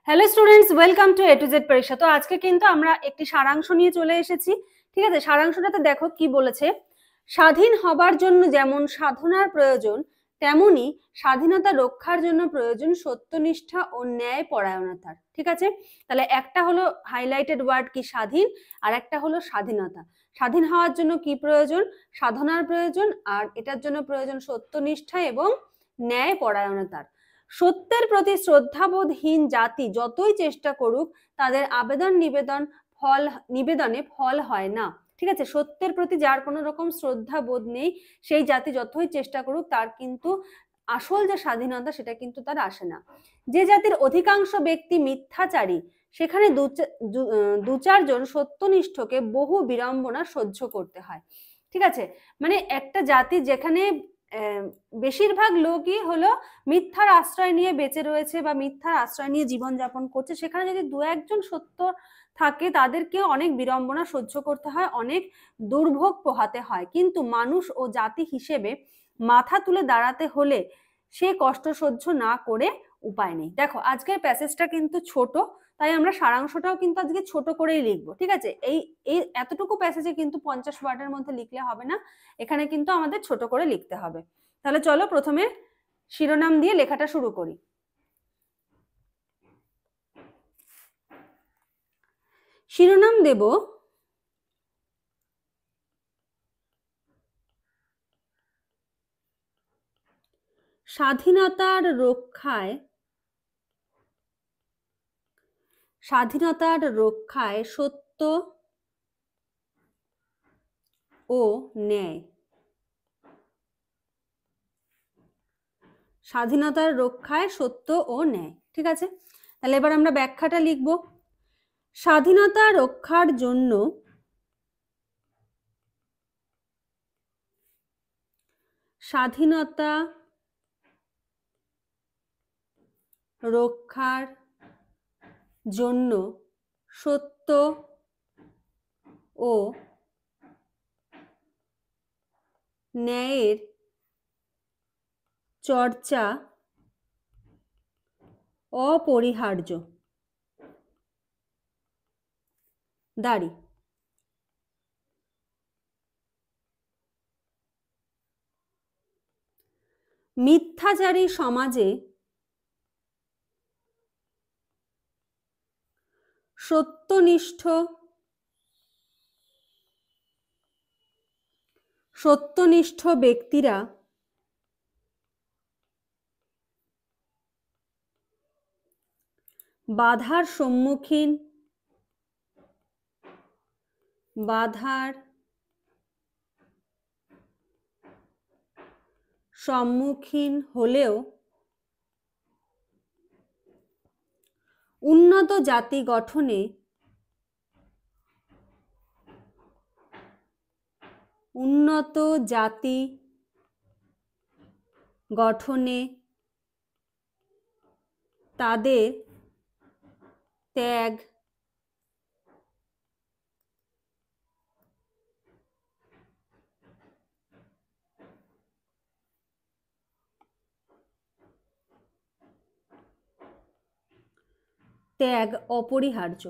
Hello students, welcome to A to Z পরীক্ষা। তো আজকে কিন্তু আমরা একটি সারাংশ নিয়ে চলে এসেছি। ঠিক আছে, সারাংশটাতে দেখো কি বলেছে। স্বাধীন হবার জন্য যেমন সাধনার প্রয়োজন, তেমনি স্বাধীনতা রক্ষার জন্য প্রয়োজন সত্যনিষ্ঠা ও ন্যায় পরায়ণতার। ঠিক আছে, তাহলে একটা হলো হাইলাইটেড ওয়ার্ড কি স্বাধীন, আর একটা হলো স্বাধীনতা। স্বাধীন হওয়ার জন্য কি প্রয়োজন? সাধনার প্রয়োজন, আর এটার জন্য প্রয়োজন সত্যনিষ্ঠা এবং ন্যায় পরায়ণতার। সত্যের প্রতি শ্রদ্ধাবোধহীন জাতি যতই চেষ্টা করুক তাদের নিবেদনে ফল হয় না। ঠিক আছে, সত্যের প্রতি যার কোনো রকম শ্রদ্ধা বোধ নেই সেই জাতি যতই চেষ্টা করুক তার কিন্তু আসল যে স্বাধীনতা সেটা কিন্তু তার আসে না। যে জাতির অধিকাংশ ব্যক্তি মিথ্যাচারী সেখানে দু চারজন সত্যনিষ্ঠকে বহু বিড়ম্বনা সহ্য করতে হয়। ঠিক আছে, মানে একটা জাতি যেখানে বেশিরভাগ লোকই হলো মিথ্যার আশ্রয় নিয়ে বেঁচে রয়েছে বা মিথ্যার আশ্রয় নিয়ে জীবনযাপন করছে, সেখানে যদি দু একজন সত্য থাকে তাদেরকে অনেক বিড়ম্বনা সহ্য করতে হয়, অনেক দুর্ভোগ পোহাতে হয়। কিন্তু মানুষ ও জাতি হিসেবে মাথা তুলে দাঁড়াতে হলে সে কষ্ট সহ্য না করে উপায় নেই। দেখো আজকের প্যাসেজটা কিন্তু ছোট, তাই আমরা সারাংশটাও কিন্তু আজকে ছোট করেই লিখবো। ঠিক আছে, এই এই এতটুকু প্যাসেজে কিন্তু 50 ওয়ার্ডের মধ্যে লিখলে হবে না, এখানে কিন্তু আমাদের ছোট করে লিখতে হবে। তাহলে চলো প্রথমে শিরোনাম দিয়ে লেখাটা শুরু করি। শিরোনাম দেব স্বাধীনতার রক্ষায় সত্য ও ন্যায়। স্বাধীনতার রক্ষায় সত্য ও ন্যায়। ঠিক আছে, তাহলে এবার আমরা ব্যাখ্যাটা লিখব। স্বাধীনতা রক্ষার জন্য সত্য ও ন্যায়ের চর্চা অপরিহার্য। দাঁড়ি মিথ্যাচারী সমাজে সত্যনিষ্ঠ ব্যক্তিরা বাধার সম্মুখীন হলেও উন্নত জাতি গঠনে তাদের ত্যাগ অপরিহার্য।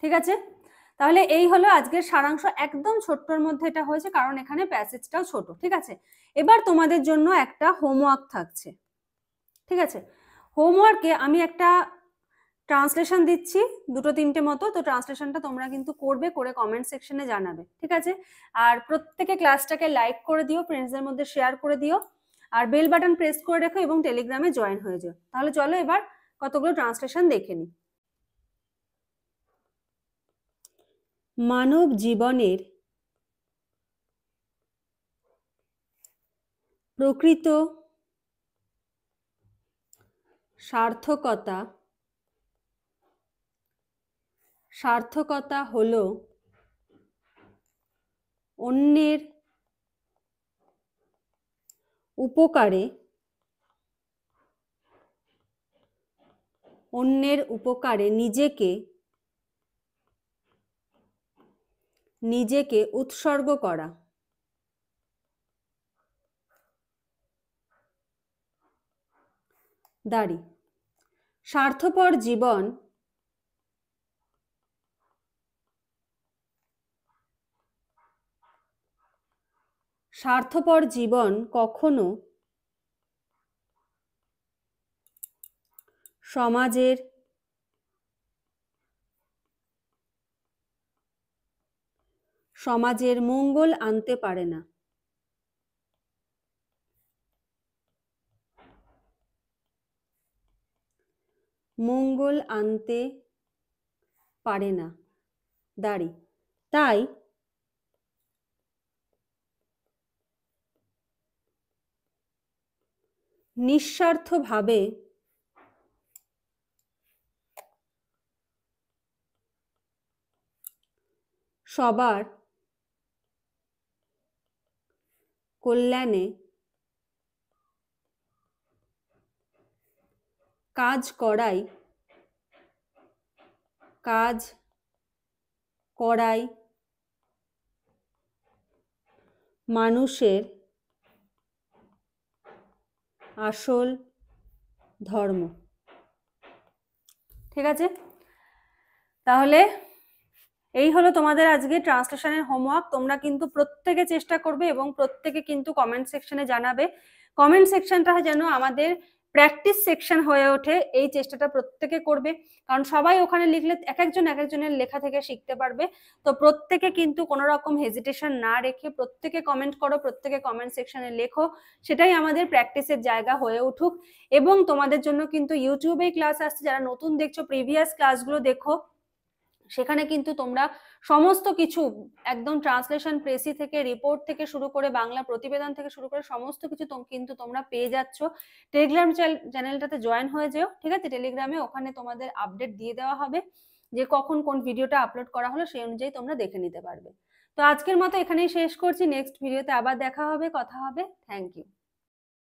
ঠিক আছে, তাহলে এই হলো আজকের সারাংশ। একদম ছোট্টর মধ্যে এটা হয়েছে কারণ এখানে প্যাসেজটাও ছোট। ঠিক আছে, এবার তোমাদের জন্য একটা হোমওয়ার্ক থাকছে। ঠিক আছে, হোমওয়ার্কে আমি একটা ট্রান্সলেশন দিচ্ছি, দুটো তিনটে মতো। তো ট্রান্সলেশনটা তোমরা কিন্তু করবে, করে কমেন্ট সেকশনে জানাবে। ঠিক আছে, আর প্রত্যেকে ক্লাসটাকে লাইক করে দিও, ফ্রেন্ডসদের মধ্যে শেয়ার করে দিও, আর বেল বাটন প্রেস করে রেখো এবং টেলিগ্রামে জয়েন হয়ে যাও। তাহলে চলো এবার কতগুলো ট্রান্সলেশন দেখে নিই। মানব জীবনের প্রকৃত সার্থকতা হলো অন্যের উপকারে নিজেকে উৎসর্গ করা। দাড়ি। স্বার্থপর জীবন স্বার্থপর জীবন কখনো সমাজের মঙ্গল আনতে পারে না। মঙ্গল আনতে পারে না দাড়ি। তাই নিঃস্বার্থভাবে সবার কল্যাণে কাজ করাই মানুষের আসল ধর্ম। ঠিক আছে, তাহলে এই হলো তোমাদের আজকে ট্রান্সলেশনের হোমওয়ার্ক। তোমরা কিন্তু প্রত্যেকে চেষ্টা করবে এবং প্রত্যেকে কিন্তু কমেন্ট সেকশনে জানাবে। কমেন্ট সেকশনটা যেন আমাদের প্র্যাকটিস সেকশন হয়ে ওঠে, এই চেষ্টাটা প্রত্যেকে করবে, কারণ সবাই ওখানে লিখলে এক একজনের লেখা থেকে শিখতে পারবে। তো প্রত্যেকে কিন্তু কোনো রকম হেজিটেশন না রেখে প্রত্যেকে কমেন্ট করো, প্রত্যেকে কমেন্ট সেকশনে লেখো, সেটাই আমাদের প্র্যাকটিসের জায়গা হয়ে উঠুক। এবং তোমাদের জন্য কিন্তু ইউটিউবে ক্লাস আসছে, যারা নতুন দেখছো প্রিভিয়াস ক্লাসগুলো দেখো, সেখানে কিন্তু তোমরা সমস্ত কিছু একদম ট্রান্সলেশন প্রেসি থেকে, রিপোর্ট থেকে শুরু করে, বাংলা প্রতিবেদন থেকে শুরু করে সমস্ত কিছু কিন্তু তোমরা পেয়ে যাচ্ছ। টেলিগ্রাম চ্যানেলটাতে জয়েন হয়ে যেও, ঠিক আছে? টেলিগ্রামে ওখানে তোমাদের আপডেট দিয়ে দেওয়া হবে যে কখন কোন ভিডিওটা আপলোড করা হলো, সেই অনুযায়ী তোমরা দেখে নিতে পারবে। তো আজকের মতো এখানেই শেষ করছি, নেক্সট ভিডিওতে আবার দেখা হবে, কথা হবে। Thank you.